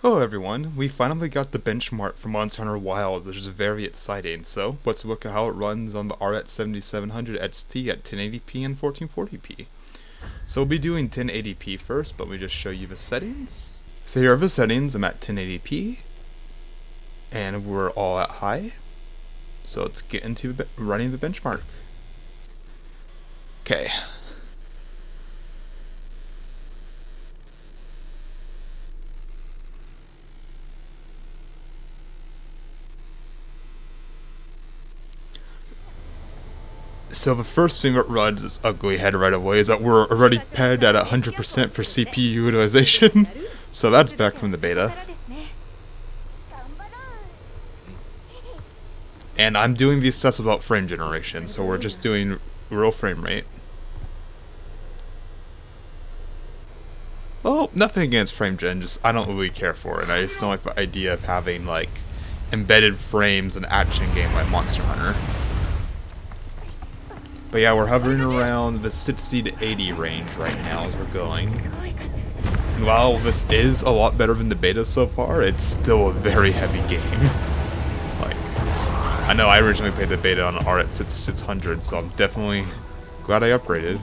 Hello everyone, we finally got the benchmark for Monster Hunter Wilds, which is very exciting. So, let's look at how it runs on the RX 7700 XT at 1080p and 1440p. So we'll be doing 1080p first, but we just show you the settings. So here are the settings. I'm at 1080p, and we're all at high. So let's get into running the benchmark. Okay. So the first thing that runs its ugly head right away is that we're already pegged at 100% for CPU utilization. So that's back from the beta. And I'm doing these tests without frame generation, so we're just doing real frame rate. Well, nothing against frame gen, just I don't really care for it. I just don't like the idea of having like embedded frames in an action game like Monster Hunter. But yeah, we're hovering around the 60 to 80 range right now as we're going. And while this is a lot better than the beta so far, it's still a very heavy game. Like, I know I originally played the beta on RX 600, so I'm definitely glad I upgraded.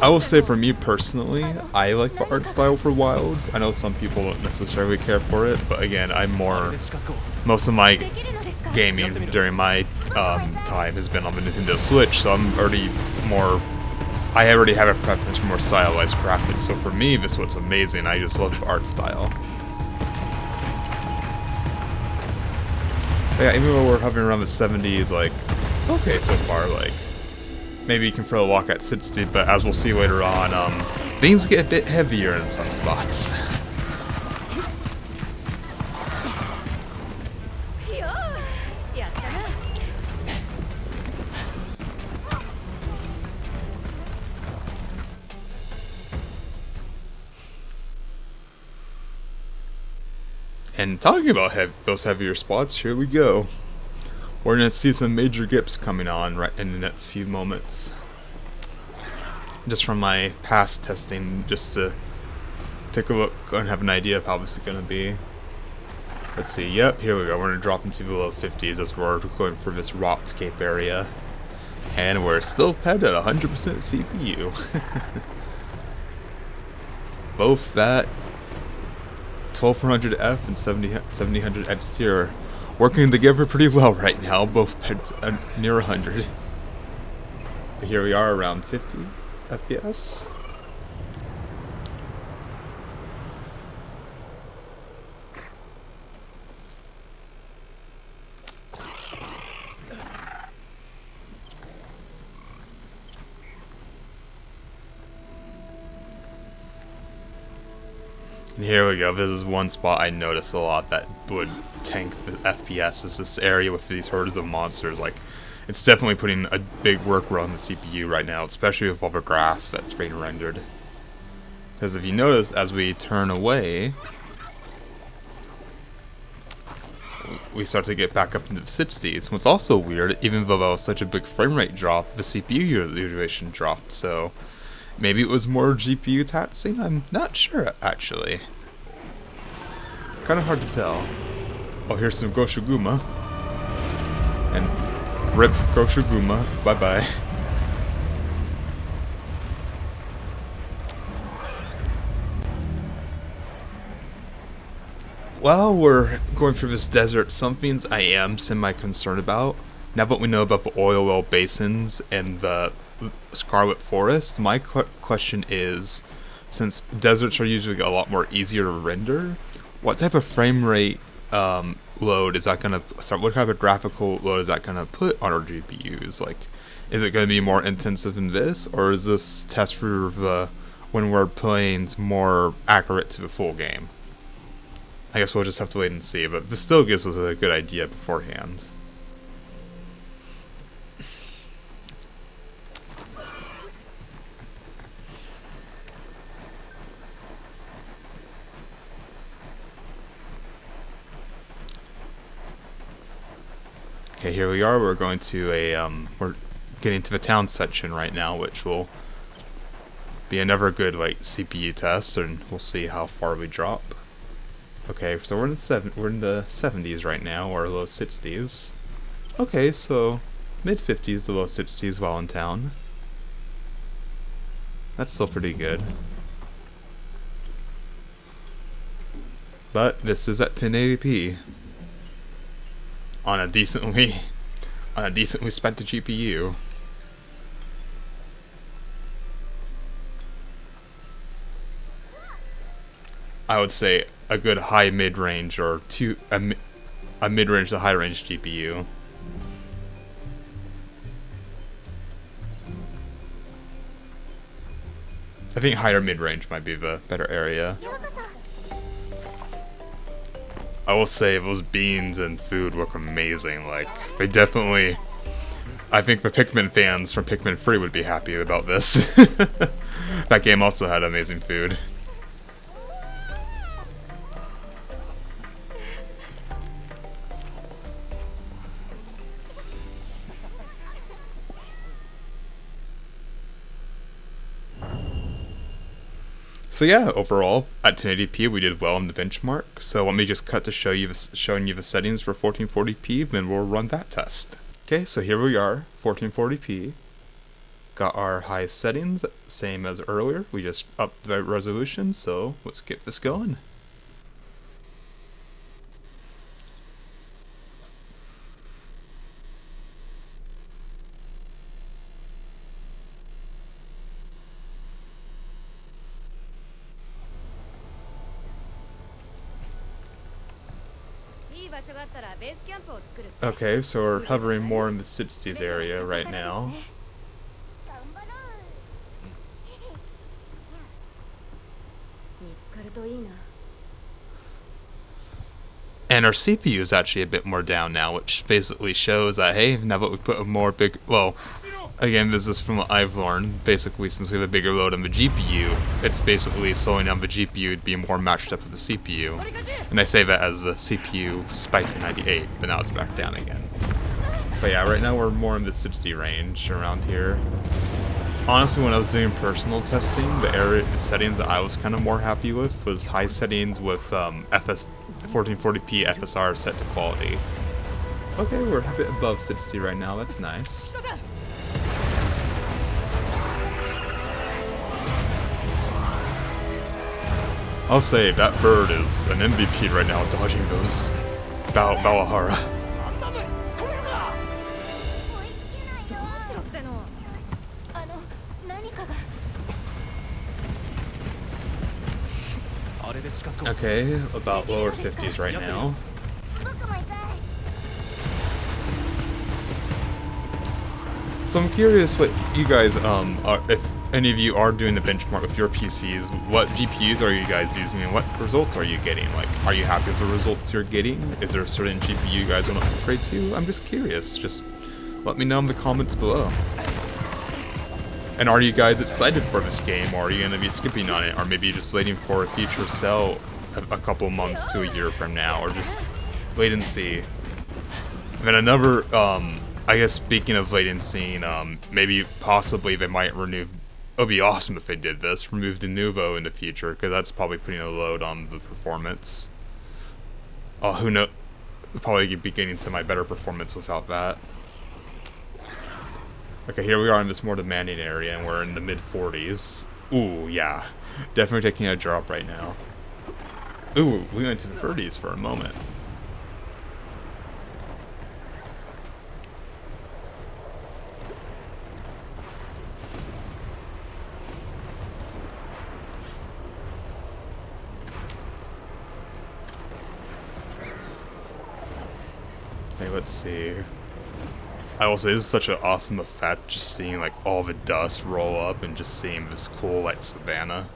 I will say for me personally, I like the art style for Wilds. I know some people don't necessarily care for it, but again, most of my gaming during my time has been on the Nintendo Switch, so I already have a preference for more stylized graphics, so for me this looks amazing. I just love the art style. But yeah, even though we're hovering around the 70s, like, okay so far, like, maybe you can throw a walk at 60, but as we'll see later on, things get a bit heavier in some spots. And talking about those heavier spots, here we go. We're going to see some major dips coming on right in the next few moments. Just from my past testing, just to take a look and have an idea of how this is going to be. Let's see, yep, here we go. We're going to drop into the low 50s as we're going for this rocked cape area. And we're still pegged at 100% CPU. Both that 12400F and 7000 XT are working together pretty well right now, both near 100. But here we are around 50 FPS. And here we go. This is one spot I noticed a lot that would tank the FPS. Is this area with these herds of monsters. Like, it's definitely putting a big workload on the CPU right now, especially with all the grass that's being rendered. Because if you notice, as we turn away, we start to get back up into the 60s. What's also weird, even though that was such a big frame rate drop, the CPU utilization dropped, so maybe it was more GPU taxing? I'm not sure, actually. Kind of hard to tell. Oh, here's some Goshuguma. And rip Goshuguma. Bye-bye. While we're going through this desert, some things I am semi-concerned about. Now that we know about the oil well basins and the Scarlet Forest, my question is, since deserts are usually a lot more easier to render, what type of frame rate load is that going to start? What type of graphical load is that going to put on our GPUs? Like, is it going to be more intensive than this, or is this test for the when we're playing more accurate to the full game? I guess we'll just have to wait and see, but this still gives us a good idea beforehand. Okay, here we are. We're going to we're getting to the town section right now, which will be another good like CPU test, and we'll see how far we drop. Okay, so we're in the 70s right now, or low 60s. Okay, so mid 50s to low 60s while in town. That's still pretty good. But this is at 1080p on a decently spec GPU. I would say a good high mid-range or a mid-range to high-range GPU. I think higher mid-range might be the better area. I will say those beans and food look amazing. Like, they definitely... I think the Pikmin fans from Pikmin 3 would be happy about this. That game also had amazing food. So yeah, overall, at 1080p we did well in the benchmark. So let me just cut to showing you the settings for 1440p, then we'll run that test. Okay, so here we are, 1440p. Got our highest settings, same as earlier. We just upped the resolution, so let's get this going. Okay, so we're hovering more in the 60s area right now. And our CPU is actually a bit more down now, which basically shows that, hey, now that we put a more big... Well, again, this is from what I've learned. Basically, since we have a bigger load on the GPU, it's basically slowing down the GPU to be more matched up with the CPU. And I say that as the CPU spiked to 98, but now it's back down again. But yeah, right now we're more in the 60 range around here. Honestly, when I was doing personal testing, the settings that I was kind of more happy with was high settings with 1440p FSR set to quality. Okay, we're a bit above 60 right now, that's nice. I'll say that bird is an MVP right now dodging those Bawahara. Okay, about lower 50s right now. So I'm curious what you guys, if any of you are doing the benchmark with your PCs, what GPUs are you guys using and what results are you getting? Like, are you happy with the results you're getting? Is there a certain GPU you guys want to upgrade to? I'm just curious. Just let me know in the comments below. And are you guys excited for this game, or are you going to be skipping on it, or maybe just waiting for a future sale a couple months to a year from now, or just wait and see? And then another, I guess speaking of wait and seeing, maybe possibly they might remove, it would be awesome if they did this, remove the Nuvo in the future, because that's probably putting a load on the performance. Who knows, probably be getting semi better performance without that. Okay, here we are in this more demanding area, and we're in the mid-40s. Ooh, yeah. Definitely taking a drop right now. Ooh, we went to the 30s for a moment. Okay, let's see. I will say this is such an awesome effect, just seeing like all the dust roll up and just seeing this cool like savanna.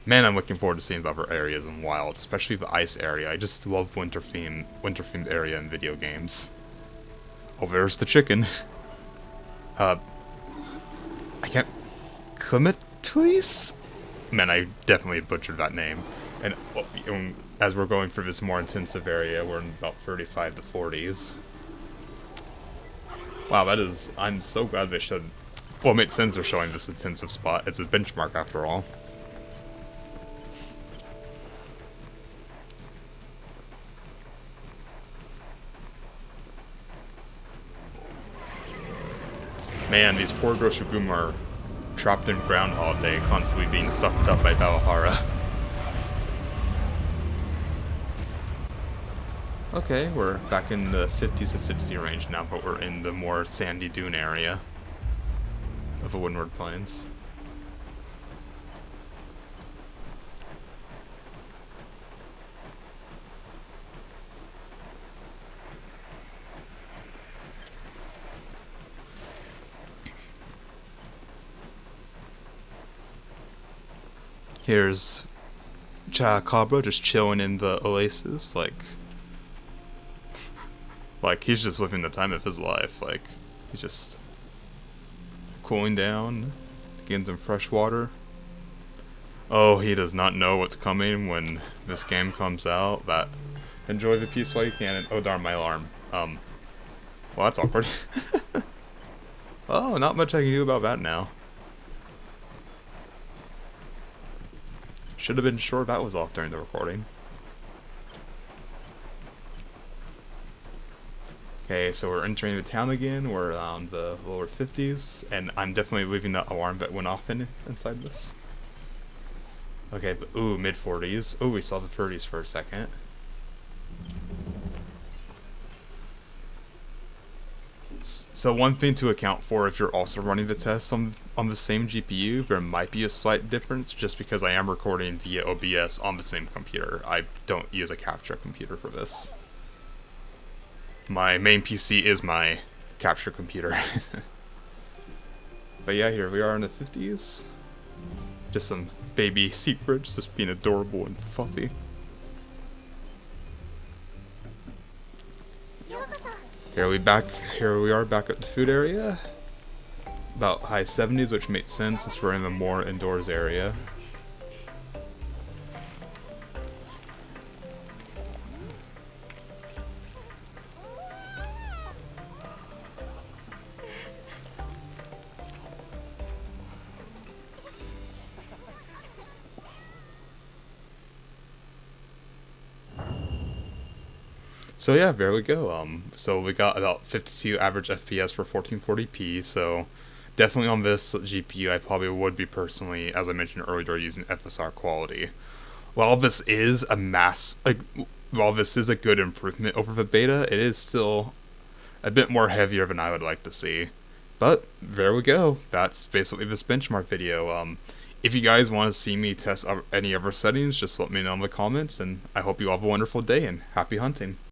Man, I'm looking forward to seeing the other areas in Wild, especially the ice area. I just love winter-themed area in video games. Oh, there's the chicken. I can't... Clementuis? Man, I definitely butchered that name. And as we're going through this more intensive area, we're in about 35 to 40s. Wow, that is... I'm so glad they showed... Well, it makes sense they're showing this intensive spot. It's a benchmark after all. Man, these poor Groshogun are trapped in Groundhog Day, constantly being sucked up by Valhalla. Okay, we're back in the 50s to 60 range now, but we're in the more sandy dune area of the Windward Plains. Here's Chakabra just chilling in the oasis, like he's just living the time of his life. Like, he's just cooling down, getting some fresh water. Oh, he does not know what's coming when this game comes out. That enjoy the peace while you can. And, oh darn, my alarm. Well, that's awkward. Oh, not much I can do about that now. Should have been sure that was off during the recording. Okay, so we're entering the town again. We're around the lower 50s, and I'm definitely leaving that alarm that went off inside this. Okay, but ooh, mid 40s. Ooh, we saw the 30s for a second. So one thing to account for if you're also running the test on the same GPU, there might be a slight difference just because I am recording via OBS on the same computer. I don't use a capture computer for this. My main PC is my capture computer. But yeah, here we are in the 50s. Just some baby secrets, just being adorable and fluffy. Here we are back at the food area. About high 70s, which makes sense since we're in the more indoors area. So yeah, there we go. So we got about 52 average FPS for 1440p, so definitely on this GPU I probably would be personally, as I mentioned earlier, using FSR quality. While this is while this is a good improvement over the beta, it is still a bit more heavier than I would like to see. But there we go. That's basically this benchmark video. If you guys want to see me test any other settings, just let me know in the comments, and I hope you all have a wonderful day and happy hunting.